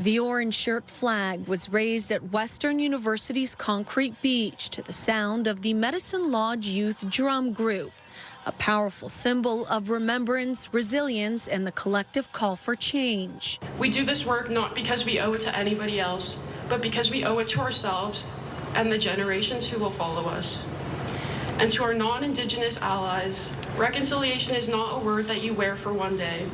The orange shirt flag was raised at Western University's Concrete Beach to the sound of the Medicine Lodge Youth Drum Group, a powerful symbol of remembrance, resilience, and the collective call for change. We do this work not because we owe it to anybody else, but because we owe it to ourselves and the generations who will follow us. And to our non-Indigenous allies, reconciliation is not a word that you wear for one day.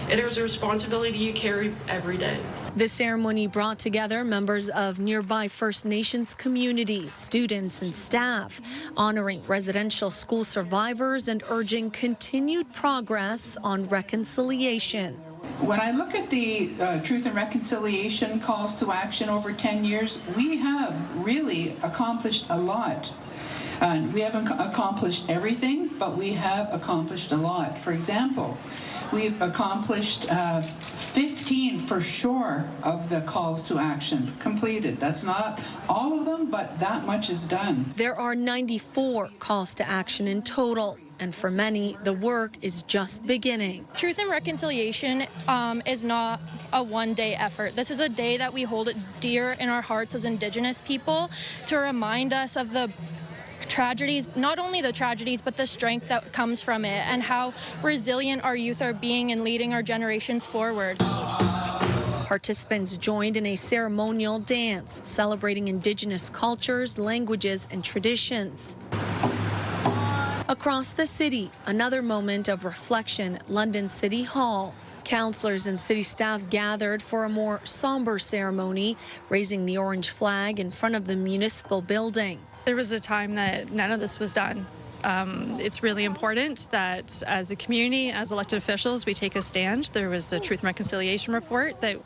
It is a responsibility you carry every day. The ceremony brought together members of nearby First Nations communities, students, and staff, honoring residential school survivors and urging continued progress on reconciliation. When I look at the Truth and Reconciliation calls to action over 10 years, we have really accomplished a lot. We haven't accomplished everything, but we have accomplished a lot. For example, we've accomplished 15 for sure of the calls to action completed. That's not all of them, but that much is done. There are 94 calls to action in total, and for many, the work is just beginning. Truth and reconciliation is not a one-day effort. This is a day that we hold it dear in our hearts as Indigenous people to remind us of the tragedies, not only the tragedies, but the strength that comes from it and how resilient our youth are being in leading our generations forward. Participants joined in a ceremonial dance celebrating Indigenous cultures, languages, and traditions. Across the city, another moment of reflection at London City Hall. Councillors and city staff gathered for a more somber ceremony, raising the orange flag in front of the municipal building. There was a time that none of this was done. It's really important that as a community, as elected officials, we take a stand. There was the Truth and Reconciliation report that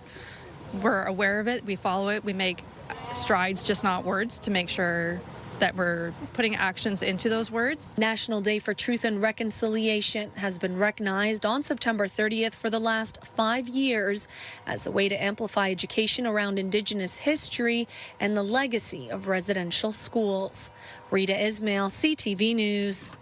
we're aware of it, we follow it, we make strides, just not words, to make sure that we're putting actions into those words. National Day for Truth and Reconciliation has been recognized on September 30th for the last 5 years as a way to amplify education around Indigenous history and the legacy of residential schools. Reta, Ismail, CTV News.